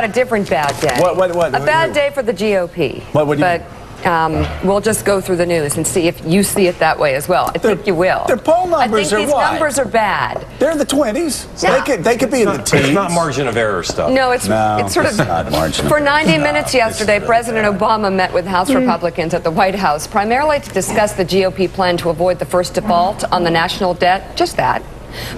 A different bad day. What? A bad day for the GOP. What do you mean? We'll just go through the news and see if you see it that way as well. I think you will. Their poll numbers I think are these numbers are bad. They're in the 20s. Yeah. They could be in the teens. It's not margin of error stuff. No, it's sort of not margin. For 90 minutes yesterday, President Obama met with House Republicans at the White House, primarily to discuss the GOP plan to avoid the first default on the national debt. Just that.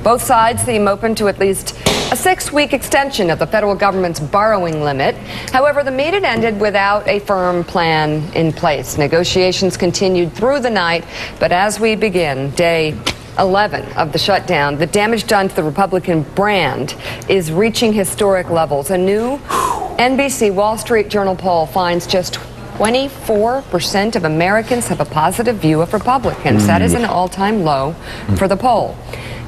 Both sides seem open to at least a 6-week extension of the federal government's borrowing limit. However, the meeting ended without a firm plan in place. Negotiations continued through the night, but as we begin day 11 of the shutdown, the damage done to the Republican brand is reaching historic levels. A new NBC Wall Street Journal poll finds just 24% of Americans have a positive view of Republicans. That is an all-time low for the poll.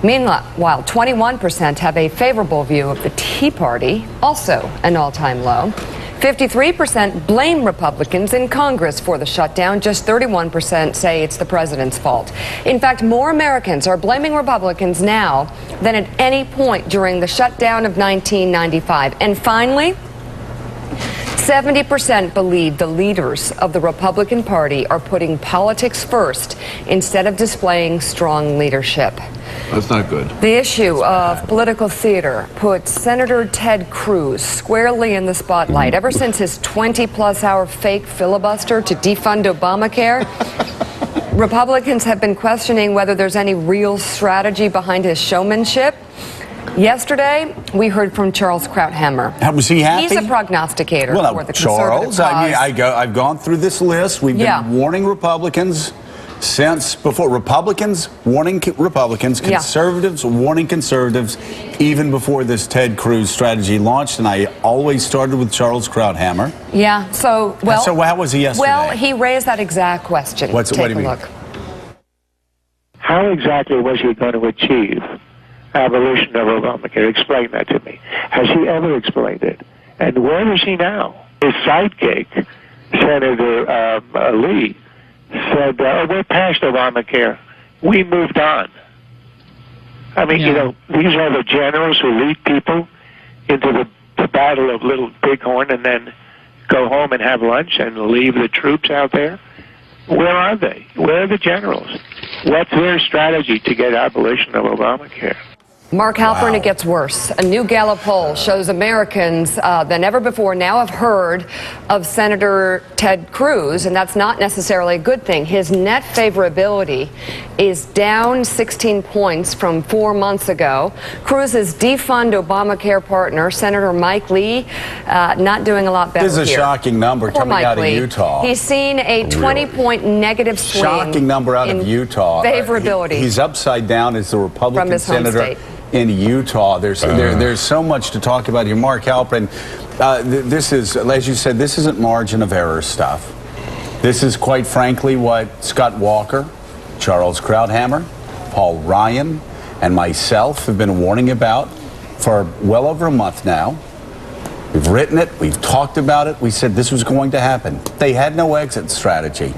Meanwhile, 21% have a favorable view of the Tea Party, also an all-time low. 53% blame Republicans in Congress for the shutdown. Just 31% say it's the president's fault. In fact, more Americans are blaming Republicans now than at any point during the shutdown of 1995. And finally, 70% believe the leaders of the Republican Party are putting politics first instead of displaying strong leadership. That's not good. The issue of political theater puts Senator Ted Cruz squarely in the spotlight. Ever since his 20-plus hour fake filibuster to defund Obamacare, Republicans have been questioning whether there's any real strategy behind his showmanship. Yesterday, we heard from Charles Krauthammer. Was he happy? He's a prognosticator for the conservative Charles, I've gone through this list. We've been warning Republicans since before. Republicans warning Republicans, conservatives warning conservatives, even before this Ted Cruz strategy launched. And I always started with Charles Krauthammer. Yeah. So how was he yesterday? Well, he raised that exact question. What do you mean? Look. How exactly was he going to achieve abolition of Obamacare? Explain that to me. Has he ever explained it? And where is he now? His sidekick, Senator Lee, said, we're past Obamacare. We moved on. I mean, you know, these are the generals who lead people into the battle of Little Bighorn and then go home and have lunch and leave the troops out there. Where are they? Where are the generals? What's their strategy to get abolition of Obamacare? Mark Halpern, it gets worse. A new Gallup poll shows Americans than ever before now have heard of Senator Ted Cruz, and that's not necessarily a good thing. His net favorability is down 16 points from 4 months ago. Cruz's defund Obamacare partner, Senator Mike Lee, not doing a lot better here. This is a shocking number coming out of Utah. He's seen a 20-point negative swing. Shocking number out of Utah. Favorability. He's upside down as the Republican from his senator home state in Utah. There's so much to talk about here. Mark Halpern, this is, as you said, this isn't margin of error stuff. This is, quite frankly, what Scott Walker, Charles Krauthammer, Paul Ryan, and myself have been warning about for well over a month now. We've written it. We've talked about it. We said this was going to happen. They had no exit strategy.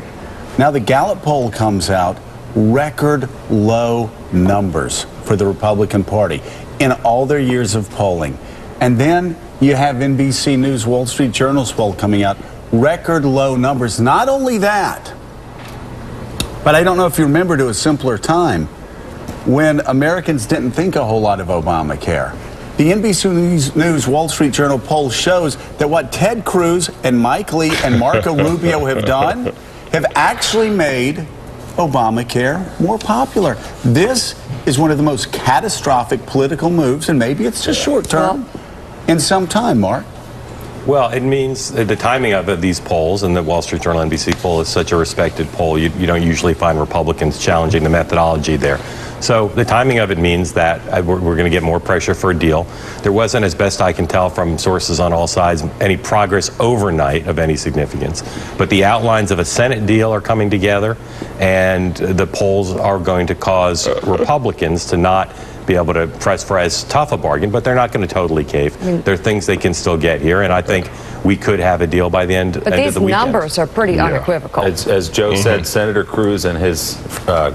Now the Gallup poll comes out, record low numbers for the Republican Party in all their years of polling. And then you have NBC News, Wall Street Journal's poll coming out, record low numbers. Not only that, but I don't know if you remember to a simpler time when Americans didn't think a whole lot of Obamacare. The NBC News Wall Street Journal poll shows that what Ted Cruz and Mike Lee and Marco Rubio have done have actually made Obamacare more popular. This is one of the most catastrophic political moves, and maybe it's just short term, in some time, Mark. Well, it means the timing of these polls, and the Wall Street Journal NBC poll is such a respected poll. You don't usually find Republicans challenging the methodology there. So the timing of it means that we're going to get more pressure for a deal. There wasn't, as best I can tell from sources on all sides, any progress overnight of any significance. But the outlines of a Senate deal are coming together, and the polls are going to cause Republicans to not be able to press for as tough a bargain, but they're not going to totally cave. There are things they can still get here, and I think we could have a deal by the end, But end of these the weekend. numbers are pretty unequivocal. As Joe said, Senator Cruz and his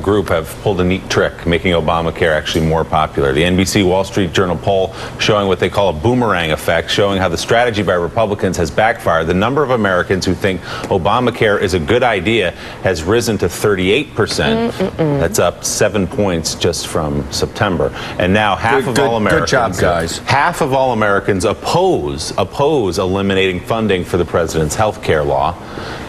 group have pulled a neat trick, making Obamacare actually more popular. The NBC Wall Street Journal poll showing what they call a boomerang effect, showing how the strategy by Republicans has backfired. The number of Americans who think Obamacare is a good idea has risen to 38%. That's up 7 points just from September. And now half of all Americans, good job, guys. half of all Americans oppose eliminating funding for the president's health care law.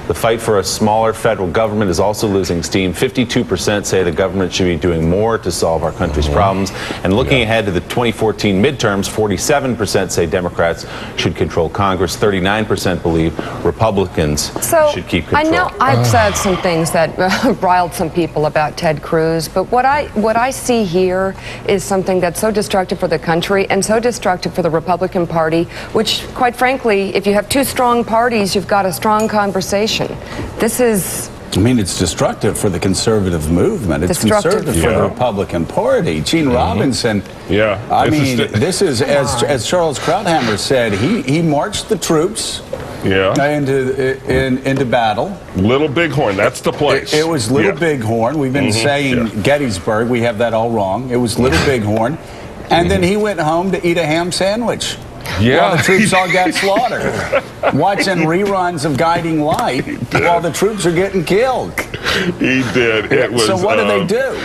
The fight for a smaller federal government is also losing steam. 52% say the government should be doing more to solve our country's problems. And looking ahead to the 2014 midterms, 47% say Democrats should control Congress. 39% believe Republicans should keep control. I know I've said some things that riled some people about Ted Cruz, but what I see here is something that's so destructive for the country and so destructive for the Republican Party, which, quite frankly, if you have two strong parties, you've got a strong conversation. This is... I mean, it's destructive for the conservative movement. It's conservative for the Republican Party. Gene Robinson. Yeah. I mean, this is, as Charles Krauthammer said, he marched the troops into battle. Little Bighorn, that's the place. It was Little Bighorn. We've been saying Gettysburg. We have that all wrong. It was Little Bighorn. And then he went home to eat a ham sandwich. While the troops all got slaughtered. Watching reruns of Guiding Light while the troops are getting killed. He did. It was, so what do they do?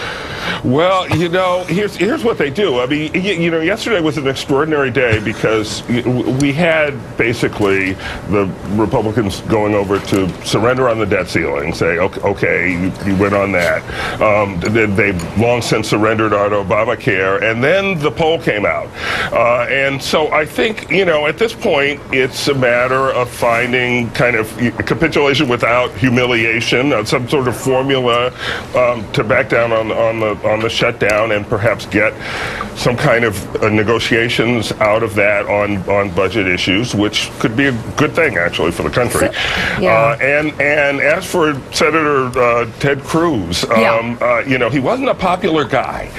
Well, you know, here's what they do. I mean, you know, yesterday was an extraordinary day because we had basically the Republicans going over to surrender on the debt ceiling, say, okay, you went on that. They've long since surrendered on Obamacare, and then the poll came out. And so I think, you know, at this point, it's a matter of finding kind of capitulation without humiliation, some sort of formula to back down on the shutdown and perhaps get some kind of negotiations out of that on budget issues, which could be a good thing actually for the country. And as for Senator Ted Cruz, you know, he wasn't a popular guy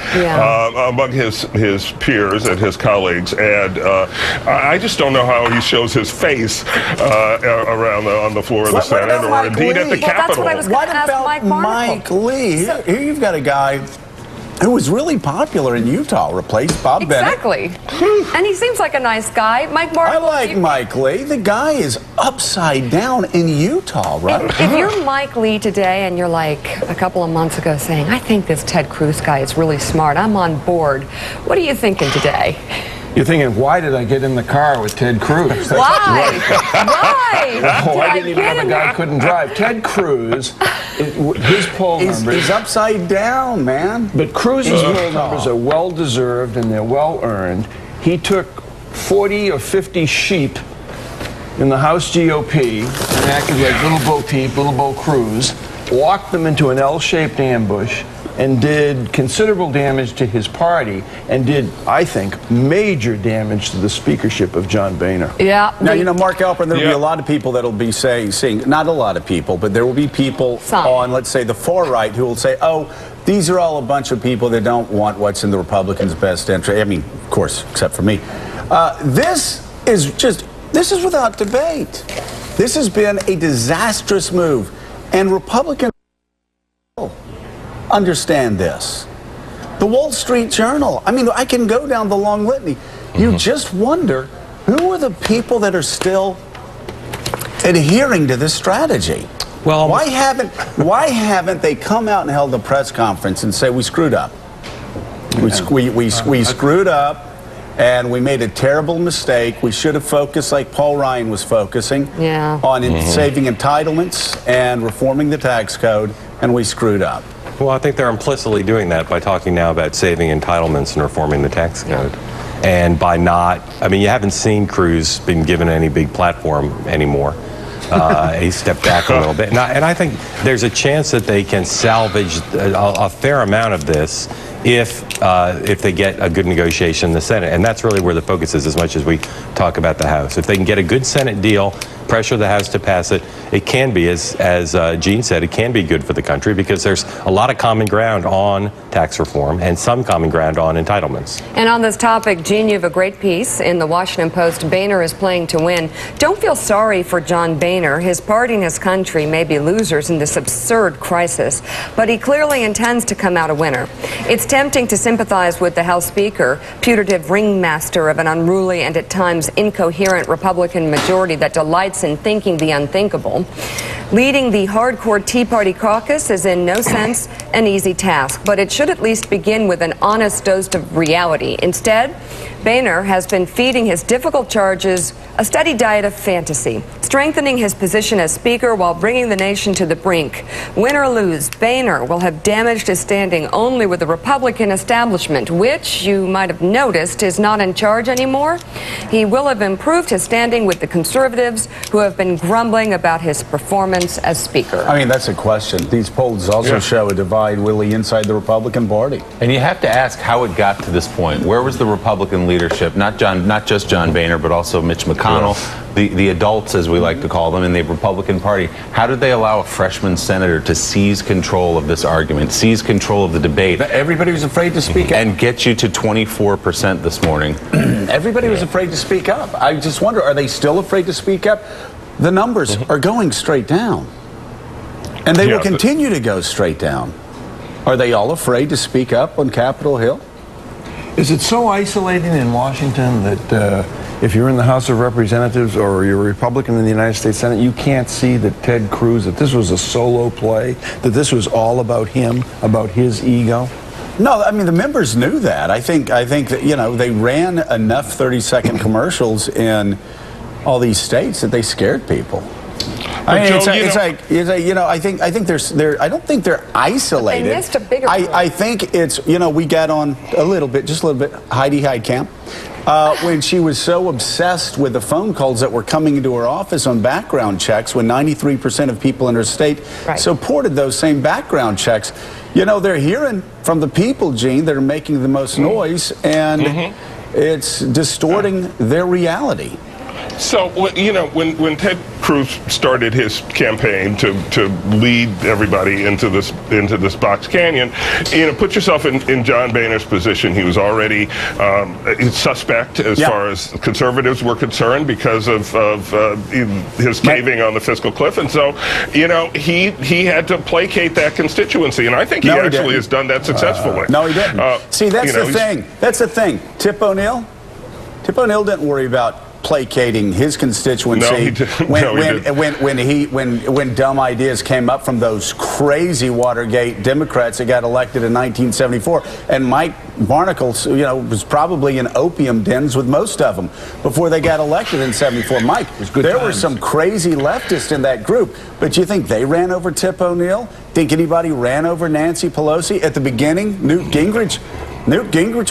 among his peers and his colleagues, and I just don't know how he shows his face around on the floor of the Senate or indeed at the Capitol. That's what I was going to ask Mike Lee? Here you've got a guy who was really popular in Utah, replaced Bob Bennett. Exactly. And he seems like a nice guy. Mike Markle. I like Mike Lee. The guy is upside down in Utah, right? If you're Mike Lee today and you're like a couple of months ago saying, I think this Ted Cruz guy is really smart, I'm on board, what are you thinking today? You're thinking, why did I get in the car with Ted Cruz? Why? Why? Oh, I didn't even know the guy couldn't drive. Ted Cruz, his poll numbers... He's upside down, man. But Cruz's poll numbers are well-deserved and they're well-earned. He took 40 or 50 sheep in the House GOP and acted like Little Bo Peep, Little Bo Cruz, walked them into an L-shaped ambush, and did considerable damage to his party, and did, I think, major damage to the speakership of John Boehner. Yeah. Now, you know, Mark Alpern, there will be a lot of people that will be saying, not a lot of people, but there will be people on, let's say, the far right who will say, oh, these are all a bunch of people that don't want what's in the Republicans' best interest. I mean, of course, except for me. This is without debate. This has been a disastrous move, and Republicans understand this. The Wall Street Journal. I mean, I can go down the long litany. You just wonder, who are the people that are still adhering to this strategy? Well, why haven't they come out and held a press conference and say we screwed up? We screwed up, and we made a terrible mistake. We should have focused like Paul Ryan was focusing on saving entitlements and reforming the tax code, and we screwed up. Well, I think they're implicitly doing that by talking now about saving entitlements and reforming the tax code. And by not, I mean, you haven't seen Cruz been given any big platform anymore. He stepped back a little bit. And I think there's a chance that they can salvage a fair amount of this if they get a good negotiation in the Senate. And that's really where the focus is, as much as we talk about the House. If they can get a good Senate deal, pressure the House to pass it. It can be, as Gene said, it can be good for the country because there's a lot of common ground on tax reform and some common ground on entitlements. And on this topic, Gene, you have a great piece in the Washington Post. Boehner is playing to win. Don't feel sorry for John Boehner. His party and his country may be losers in this absurd crisis, but he clearly intends to come out a winner. It's tempting to sympathize with the House Speaker, putative ringmaster of an unruly and at times incoherent Republican majority that delights in thinking the unthinkable. Leading the hardcore Tea Party caucus is in no sense an easy task, but it should at least begin with an honest dose of reality. Instead, Boehner has been feeding his difficult charges a steady diet of fantasy, strengthening his position as Speaker while bringing the nation to the brink. Win or lose, Boehner will have damaged his standing only with the Republican establishment, which, you might have noticed, is not in charge anymore. He will have improved his standing with the conservatives, who have been grumbling about his performance as Speaker. I mean, that's a question. These polls also show a divide, Willie, inside the Republican Party. And you have to ask how it got to this point. Where was the Republican leadership, not just John Boehner, but also Mitch McConnell, the adults, as we like to call them, in the Republican Party? How did they allow a freshman senator to seize control of this argument, seize control of the debate? Everybody was afraid to speak up. And get you to 24% this morning. Everybody was afraid to speak up. I just wonder, are they still afraid to speak up? The numbers are going straight down. And they will continue to go straight down. Are they all afraid to speak up on Capitol Hill? Is it so isolating in Washington that if you're in the House of Representatives or you're a Republican in the United States Senate, you can't see that Ted Cruz, that this was a solo play, that this was all about him, about his ego? No, I mean, the members knew that. I think that, you know, they ran enough 30-second commercials in all these states that they scared people. I mean, I think I don't think they're isolated. They missed a bigger I think it's, you know, we got on a little bit, just a little bit, Heidi Heitkamp, when she was so obsessed with the phone calls that were coming into her office on background checks, when 93% of people in her state supported those same background checks. You know, they're hearing from the people, Gene, that are making the most noise, and it's distorting their reality. So, you know, when Ted Cruz started his campaign to lead everybody into this box canyon, you know, put yourself in John Boehner's position. He was already suspect as far as conservatives were concerned because of his caving on the fiscal cliff, and so, you know, he had to placate that constituency, and I think he actually has done that successfully. No, he didn't. See, that's the thing. That's the thing. Tip O'Neill didn't worry about placating his constituency when dumb ideas came up from those crazy Watergate Democrats that got elected in 1974. And Mike Barnacle, you know, was probably in opium dens with most of them before they got elected in 74. Mike, there were some crazy leftists in that group, but you think they ran over Tip O'Neill? Think anybody ran over Nancy Pelosi? At the beginning, Newt Gingrich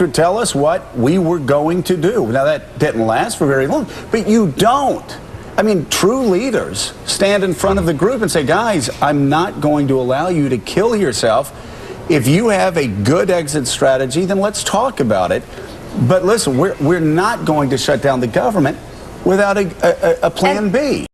would tell us what we were going to do. Now, that didn't last for very long, but you don't. I mean, true leaders stand in front of the group and say, guys, I'm not going to allow you to kill yourself. If you have a good exit strategy, then let's talk about it. But listen, we're not going to shut down the government without a plan B.